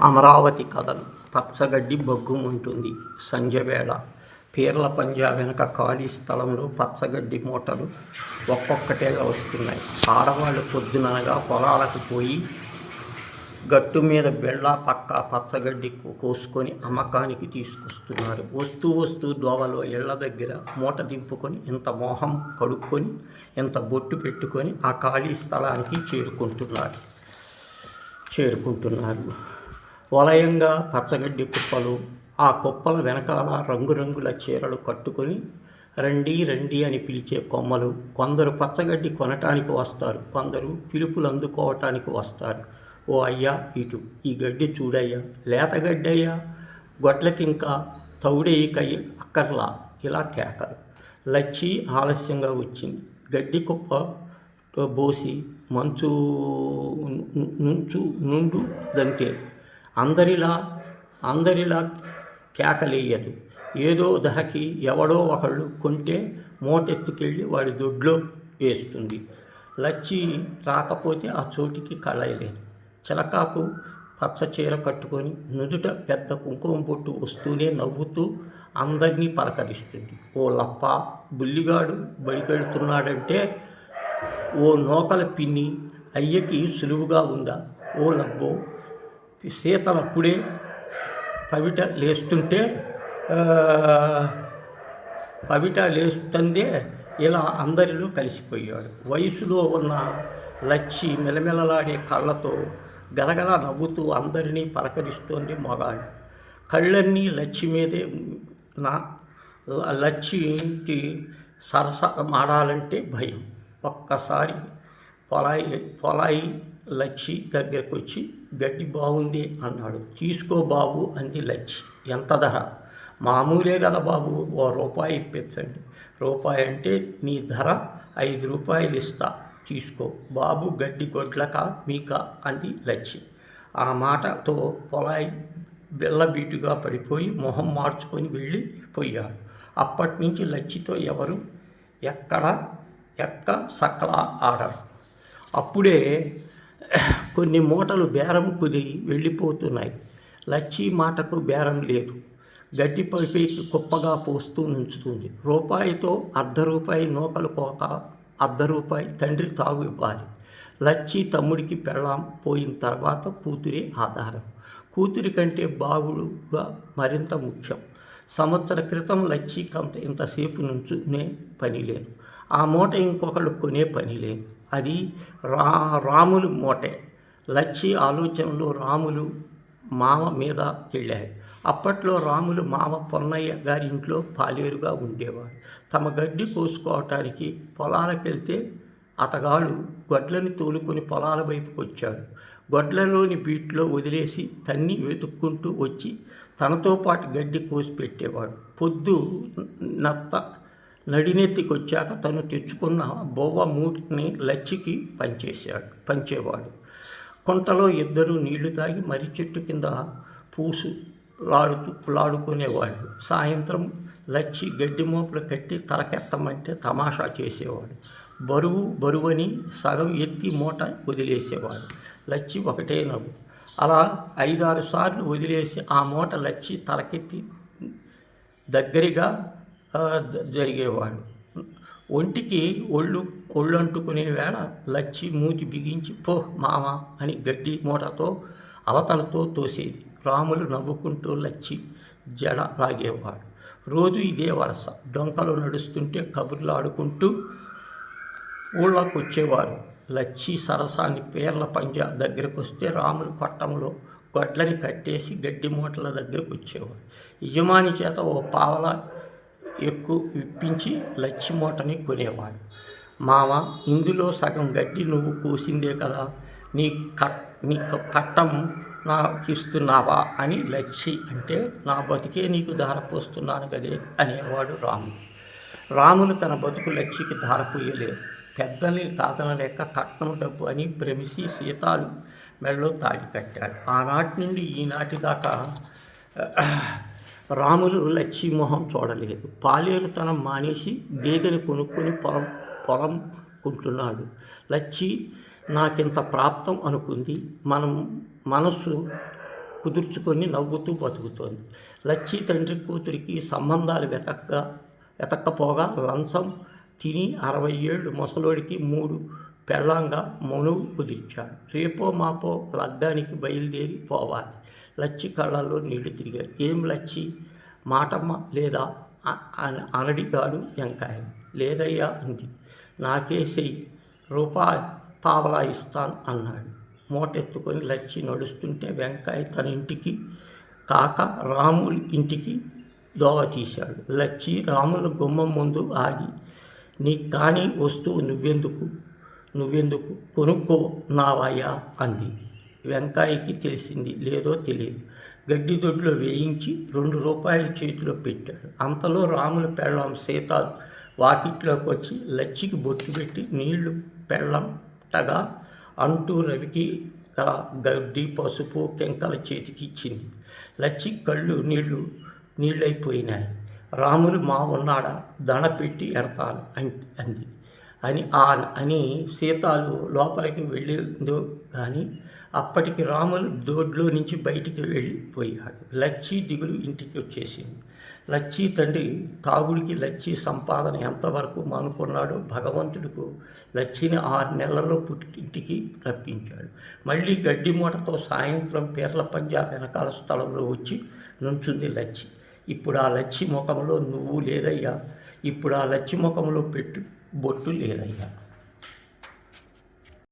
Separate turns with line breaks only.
అమరావతి కథలు. పచ్చగడ్డి బగ్గుమంటుంది. సంధ్యవేళ పీర్ల పంజా వెనక ఖాళీ స్థలంలో పచ్చగడ్డి మూటలు ఒక్కొక్కటేగా వస్తున్నాయి. ఆడవాళ్ళు పొద్దుననగా పొలాలకు పోయి గట్టు మీద బెళ్ళ పక్క పచ్చగడ్డి కోసుకొని అమ్మకానికి తీసుకొస్తున్నారు. వస్తూ దోవలో ఇళ్ల దగ్గర మూట దింపుకొని ఇంత మోహం కడుక్కొని ఇంత బొట్టు పెట్టుకొని ఆ ఖాళీ స్థలానికి చేరుకుంటున్నారు. వలయంగా పచ్చగడ్డి కుప్పలు, ఆ కుప్పల వెనకాల రంగురంగుల చీరలు కట్టుకొని రండి అని పిలిచే కొమ్మలు. కొందరు పచ్చగడ్డి కొనటానికి వస్తారు, కొందరు పిలుపులు అందుకోవటానికి వస్తారు. ఓ అయ్యా, ఇటు ఈ గడ్డి చూడయ్యా, లేత గడ్డయ్యా, గొడ్లకింకా తౌడేయికయ్య అక్కర్లా, ఇలా కేకలు. లచ్చి ఆలస్యంగా వచ్చింది. గడ్డి కుప్ప బోసి మంచు నుండు దంతే. అందరిలా కేకలేయదు. ఏదో ధరకి ఎవడో ఒకళ్ళు కొంటే మూటెత్తుకెళ్ళి వాడి దొడ్లో వేస్తుంది. లచ్చి రాకపోతే ఆ చోటికి కళయలేదు. చిలకాకు పచ్చ చీర కట్టుకొని నుదుట పెద్ద కుంకుమ బొట్టు వస్తూనే నవ్వుతూ అందరినీ పలకరిస్తుంది. ఓ లప్ప, బుల్లిగాడు బడికెడుతున్నాడంటే ఓ నూకల పిన్ని అయ్యకి సులువుగా ఉందా? ఓ లబ్బో, సీతలప్పుడే పవిట లేస్తుందే. ఇలా అందరిలో కలిసిపోయాడు. వయసులో ఉన్న లచ్చి మెలమెలలాడే కళ్ళతో గలగల నవ్వుతూ అందరినీ పలకరిస్తోంది. మగాళ్ళు కళ్ళన్నీ లచ్చి మీదే. లచ్చికి సరస మాడాలంటే భయం. ఒక్కసారి పొలాయి లచ్చి దగ్గరకు వచ్చి గడ్డి బాగుంది అన్నాడు. తీసుకో బాబు అంది లచ్చి. ఎంత ధర? మామూలే కదా బాబు, ఓ రూపాయి ఇప్పించండి. రూపాయి అంటే నీ ధర 5 రూపాయలు ఇస్తా, తీసుకో బాబు. గడ్డి గొడ్లక మీక అంది లచ్చి. ఆ మాటతో పొలాయి బెల్లబీటుగా పడిపోయి మొహం మార్చుకొని వెళ్ళిపోయాడు. అప్పటినుంచి లచ్చితో ఎవరు ఎక్క సక్కలా ఆడరు. అప్పుడే కొన్ని మూటలు బేరం కుదిరి వెళ్ళిపోతున్నాయి. లచ్చి మాటకు బేరం లేదు. గడ్డి పైకి కుప్పగా పోస్తూ నుంచుతుంది. రూపాయితో ₹1 నూకలు కోక, ₹1 తండ్రి తాగు ఇవ్వాలి. లచ్చి తమ్ముడికి పెళ్ళాం పోయిన తర్వాత కూతురే ఆధారం. కూతురి కంటే బాగుడుగా మరింత ముఖ్యం. సంవత్సర క్రితం లచ్చికంత ఇంతసేపు నుంచునే పని లేదు. ఆ మూట ఇంకొకళ్ళు కొనే పని లేదు. అది రాములు మూటే. లచ్చి ఆలోచనలో రాములు మామ మీద వెళ్ళాయి. అప్పట్లో రాములు మామ పొన్నయ్య గారి ఇంట్లో పాలేరుగా ఉండేవాడు. తమ గడ్డి కోసుకోవటానికి పొలాలకెళ్తే అతగాడు గొడ్లని తోలుకొని పొలాల వైపుకి వచ్చాడు. గొడ్లలోని బీట్లో వదిలేసి తన్ని వెతుక్కుంటూ వచ్చి తనతో పాటు గడ్డి కోసి పెట్టేవాడు. పొద్దు నడినెత్తికొచ్చాక తను తెచ్చుకున్న బొవ్వ మూటిని లచ్చికి పంచేవాడు. కుంటలో ఇద్దరు నీళ్లు తాగి మర్రి చెట్టు కింద పూసులాడుకునేవాడు. సాయంత్రం లచ్చి గడ్డి మోపులు కట్టి తలకెత్తమంటే తమాషా చేసేవాడు. బరువని సగం ఎత్తి మూట వదిలేసేవాడు. లచ్చి ఒకటే నవ్వు. అలా 5-6 సార్లు వదిలేసి ఆ మూట లచ్చి తలకెత్తి దగ్గరగా జరిగేవాడు. ఒంటికి ఒళ్ళంటుకునే వేళ లచ్చి మూతి బిగించి పో మామ అని గడ్డి మూటతో అవతలతో తోసేది. రాములు నవ్వుకుంటూ లచ్చి జడ లాగేవాడు. రోజు ఇదే వరస. డొంకలు నడుస్తుంటే కబుర్లు ఆడుకుంటూ ఊళ్ళకు వచ్చేవారు. లచ్చి సరసాన్ని పీర్ల పంజా దగ్గరకు వస్తే రాములు కొట్టంలో గొడ్లని కట్టేసి గడ్డి మూటల దగ్గరకు వచ్చేవాడు. యజమాని చేత ఓ పావలా ఎక్కువ ఇప్పించి లచ్చి మూటని కొనేవాడు. మామ, ఇందులో సగం గడ్డి నువ్వు కోసిందే కదా, నీ కట్టం నాకు ఇస్తున్నావా అని లచ్చి అంటే, నా బతుకే నీకు ధారపోస్తున్నాను కదే అనేవాడు రాములు తన బతుకు లచ్చికి ధారపోయలేదు. పెద్దల్ని తాతనలేక కట్నం డబ్బు అని భ్రమిసి సీతాలు మెడలో తాళి కట్టాడు. ఆనాటి నుండి ఈనాటి దాకా రాములు లచ్చి మొహం చూడలేదు. పాలేరుతనం మానేసి గేదెని కొనుక్కొని పొలం కొంటున్నాడు. లచ్చి నాకింత ప్రాప్తం అనుకుంది. మనసు కుదుర్చుకొని నవ్వుతూ బతుకుతోంది. లచ్చి తండ్రి కూతురికి సంబంధాలు వెతక్కపోగా లంచం తిని 60 ఏళ్ళు ముసలోడికి 3 పెళ్ళాంగా మనువు కుదిర్చాడు. రేపో మాపో లగ్గానికి బయలుదేరి పోవాలి. లచ్చి కళ్ళల్లో నీళ్లు తిరిగాయి. ఏం లచ్చి, మాటమ్మ లేదా అనడిగాడు వెంకాయ. లేదయ్యా అంది. నాకేసేయి, రూపాయి పావలా ఇస్తాను అన్నాడు. మూటెత్తుకొని లచ్చి నడుస్తుంటే వెంకాయ తన ఇంటికి కాక రాముల ఇంటికి దోవ తీశాడు. లచ్చి రాముల గుమ్మం ముందు ఆగి, నీకు కానీ వస్తువు నువ్వెందుకు కొనుక్కున్నావయ్యా అంది. వెంకాయకి తెలిసింది లేదో తెలియదు. గడ్డి దొడ్లో వేయించి 2 రూపాయలు చేతిలో పెట్టాడు. అంతలో రాముల పెళ్ళాం సీత వాకిట్లోకి వచ్చి లచ్చికి బొట్టు పెట్టి నీళ్లు పెళ్ళంటగా అంటూ రవికి గడ్డి పసుపు కెంకల చేతికి ఇచ్చింది. లచ్చి కళ్ళు నీళ్ళైపోయినాయి. రాములు మా ఉన్నాడా, దణ పెట్టి ఎడతాను అంది. అని సీతాలు లోపలికి వెళ్ళిందో కానీ అప్పటికి రాములు దొడ్లో నుంచి బయటికి వెళ్ళిపోయాడు. లచ్చి దిగులు ఇంటికి వచ్చేసింది. లచ్చి తండ్రి తాగుడికి లచ్చి సంపాదన ఎంతవరకు మానుకున్నాడో భగవంతుడికి లచ్చిని 6 నెలల్లో పుట్టింటికి రప్పించాడు. మళ్ళీ గడ్డి మూటతో సాయంత్రం పీర్ల పంజా వెనకాల స్థలంలో వచ్చి నుంచుంది లచ్చి. ఇప్పుడు ఆ లచ్చి ముఖంలో నువ్వు లేదయ్యా, ఇప్పుడు ఆ లచ్చి ముఖంలో బొట్టు లేదయ్యా.